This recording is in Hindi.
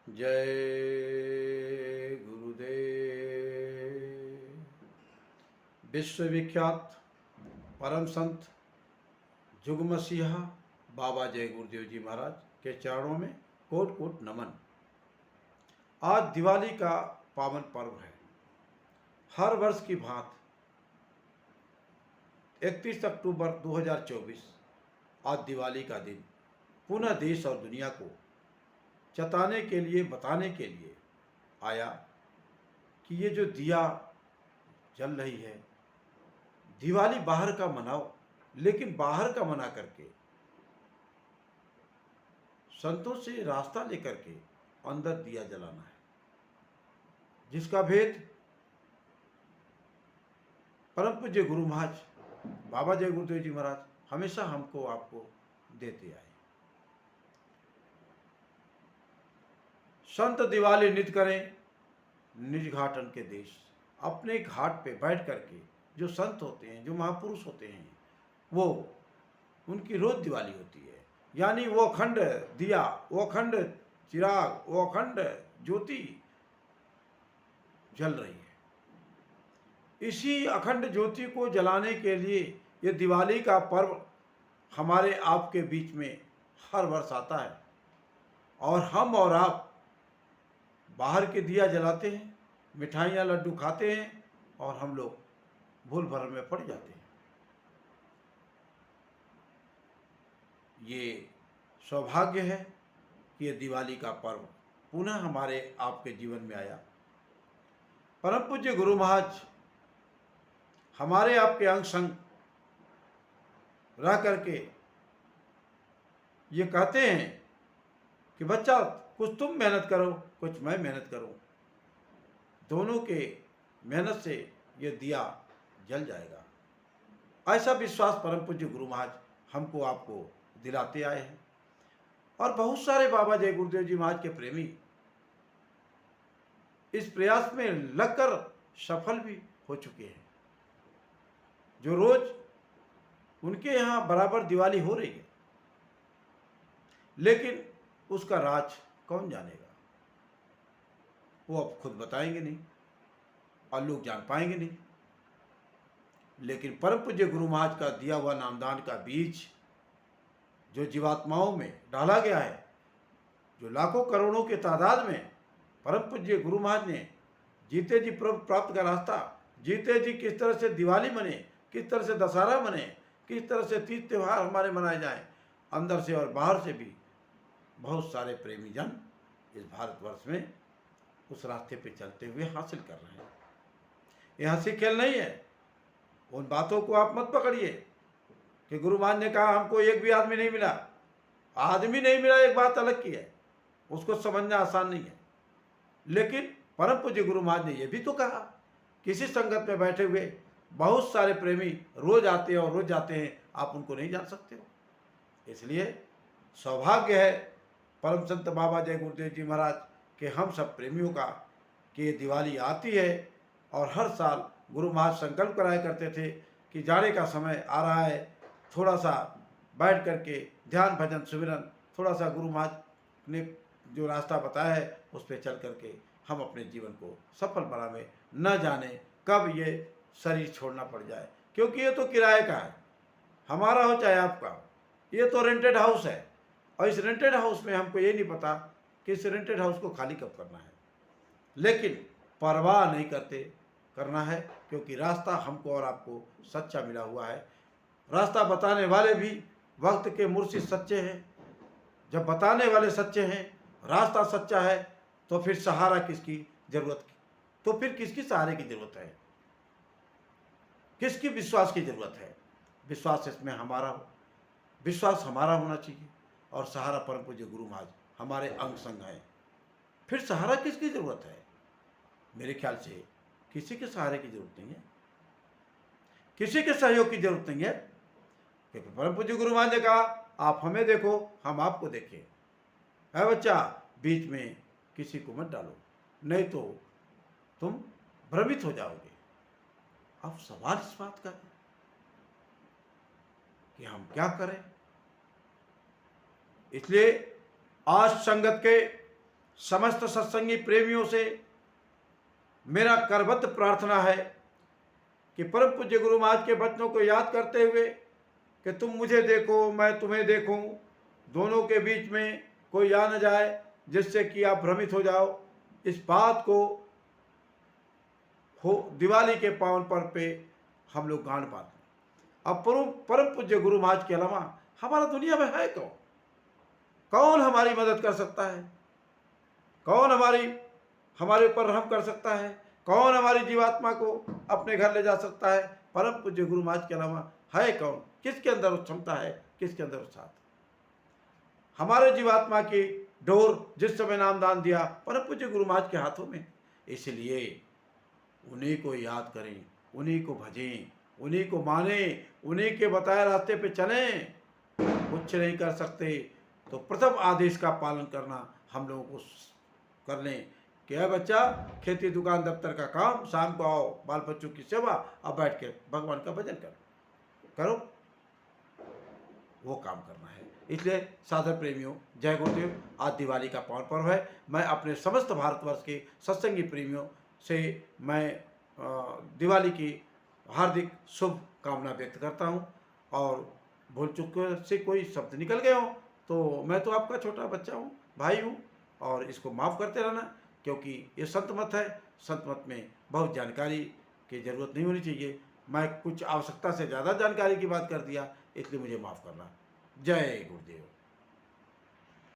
जय गुरुदेव। विश्वविख्यात परम संत जुग मसीहा बाबा जय गुरुदेव जी महाराज के चरणों में कोट कोट नमन। आज दिवाली का पावन पर्व है। हर वर्ष की भांति 31 अक्टूबर 2024 आज दिवाली का दिन पुनः देश और दुनिया को चताने के लिए, बताने के लिए आया कि ये जो दिया जल रही है, दिवाली बाहर का मनाओ, लेकिन बाहर का मना करके संतों से रास्ता लेकर के अंदर दिया जलाना है, जिसका भेद परम पूज्य गुरु महाराज बाबा जय गुरुदेव जी महाराज हमेशा हमको आपको देते आए। संत दिवाली नित करें निज घाटन के देश। अपने घाट पे बैठ करके जो संत होते हैं, जो महापुरुष होते हैं, वो उनकी रोज दिवाली होती है। यानी वो अखंड दिया, वो अखंड चिराग, वो अखंड ज्योति जल रही है। इसी अखंड ज्योति को जलाने के लिए ये दिवाली का पर्व हमारे आपके बीच में हर वर्ष आता है, और हम और आप बाहर के दिया जलाते हैं, मिठाइयाँ लड्डू खाते हैं, और हम लोग भूल भरम में पड़ जाते हैं। ये सौभाग्य है कि ये दिवाली का पर्व पुनः हमारे आपके जीवन में आया। परम पूज्य गुरु महाराज हमारे आपके अंग संग रह करके ये कहते हैं कि बच्चा कुछ तुम मेहनत करो, कुछ मैं मेहनत करूं, दोनों के मेहनत से ये दिया जल जाएगा। ऐसा विश्वास परम पूज्य गुरु महाराज हमको आपको दिलाते आए हैं। और बहुत सारे बाबा जय गुरुदेव जी महाराज के प्रेमी इस प्रयास में लगकर सफल भी हो चुके हैं। जो रोज उनके यहाँ बराबर दिवाली हो रही है, लेकिन उसका राज कौन जानेगा? वो अब खुद बताएंगे नहीं और लोग जान पाएंगे नहीं। लेकिन परम पूज्य गुरु महाराज का दिया हुआ नामदान का बीज जो जीवात्माओं में डाला गया है, जो लाखों करोड़ों के तादाद में परम पूज्य गुरु महाराज ने जीते जी प्राप्त का रास्ता, जीते जी किस तरह से दिवाली मने, किस तरह से दशहरा मने, किस तरह से तीज त्यौहार हमारे मनाए जाएं, अंदर से और बाहर से भी बहुत सारे प्रेमी जन इस भारतवर्ष में उस रास्ते पे चलते हुए हासिल कर रहे हैं। ये हंसी खेल नहीं है। उन बातों को आप मत पकड़िए कि गुरु महाराज ने कहा हमको एक भी आदमी नहीं मिला। आदमी नहीं मिला एक बात अलग की है, उसको समझना आसान नहीं है। लेकिन परम पूज्य गुरु महाराज ने यह भी तो कहा, किसी संगत में बैठे हुए बहुत सारे प्रेमी रोज आते हैं और रोज जाते हैं, आप उनको नहीं जान सकते हो। इसलिए सौभाग्य है परम संत बाबा जय गुरुदेव जी महाराज के हम सब प्रेमियों का कि ये दिवाली आती है। और हर साल गुरु महाराज संकल्प कराया करते थे कि जाने का समय आ रहा है, थोड़ा सा बैठ करके ध्यान भजन सुमिरन, थोड़ा सा गुरु महाराज ने जो रास्ता बताया है उस पर चल करके हम अपने जीवन को सफल बनावे। न जाने कब ये शरीर छोड़ना पड़ जाए, क्योंकि ये तो किराए का है, हमारा हो चाहे आपका। ये तो रेंटेड हाउस है, और इस रेंटेड हाउस में हमको ये नहीं पता कि इस रेंटेड हाउस को खाली कब करना है। लेकिन परवाह नहीं करते करना है, क्योंकि रास्ता हमको और आपको सच्चा मिला हुआ है। रास्ता बताने वाले भी वक्त के मुर्शिद सच्चे हैं। जब बताने वाले सच्चे हैं, रास्ता सच्चा है, तो फिर सहारा किसकी जरूरत, तो फिर किसकी सहारे की जरूरत है, किसकी विश्वास की जरूरत है? विश्वास इसमें हमारा हो, विश्वास हमारा होना चाहिए, और सहारा परम पूज्य गुरु महाराज हमारे अंग संग हैं। फिर सहारा किसकी जरूरत है? मेरे ख्याल से किसी के सहारे की जरूरत नहीं है, किसी के सहयोग की जरूरत नहीं है। क्योंकि परम पूज्य गुरु महाराज ने कहा आप हमें देखो, हम आपको देखें। है बच्चा, बीच में किसी को मत डालो, नहीं तो तुम भ्रमित हो जाओगे। अब सवाल इस बात का है कि हम क्या करें। इसलिए आज संगत के समस्त सत्संगी प्रेमियों से मेरा करबद्ध प्रार्थना है कि परम पूज्य गुरु महाराज के वचनों को याद करते हुए कि तुम मुझे देखो मैं तुम्हें देखूं, दोनों के बीच में कोई आ न जाए जिससे कि आप भ्रमित हो जाओ, इस बात को हो दिवाली के पावन पर्व पे हम लोग गान पाते हैं। अब परम पूज्य गुरु महाराज के अलावा हमारा दुनिया में है कौन? कौन हमारी मदद कर सकता है? कौन हमारे ऊपर रहम कर सकता है? कौन हमारी जीवात्मा को अपने घर ले जा सकता है? परम पूज्य गुरु महाराज के अलावा है कौन? किसके अंदर वो क्षमता है? किसके अंदर वो साथ? हमारे जीवात्मा की डोर जिस समय नामदान दिया परम पूज्य गुरु महाराज के हाथों में, इसलिए उन्हीं को याद करें, उन्हीं को भजें, उन्हीं को माने, उन्हीं के बताए रास्ते पे चलें। कुछ नहीं कर सकते तो प्रथम आदेश का पालन करना हम लोगों को कर लें कि है बच्चा, खेती दुकान दफ्तर का काम, शाम को आओ, बाल बच्चों की सेवा, अब बैठ के भगवान का भजन करो, वो काम करना है। इसलिए साधक प्रेमियों, जय गुरुदेव। आज दिवाली का पावन पर्व है। मैं अपने समस्त भारतवर्ष के सत्संगी प्रेमियों से मैं दिवाली की हार्दिक शुभ कामना व्यक्त करता हूँ। और भूल चूक से कोई शब्द निकल गए हो तो मैं तो आपका छोटा बच्चा हूँ, भाई हूँ, और इसको माफ़ करते रहना, क्योंकि ये संत मत है। संत मत में बहुत जानकारी की ज़रूरत नहीं होनी चाहिए। मैं कुछ आवश्यकता से ज़्यादा जानकारी की बात कर दिया, इसलिए मुझे माफ़ करना। जय गुरुदेव।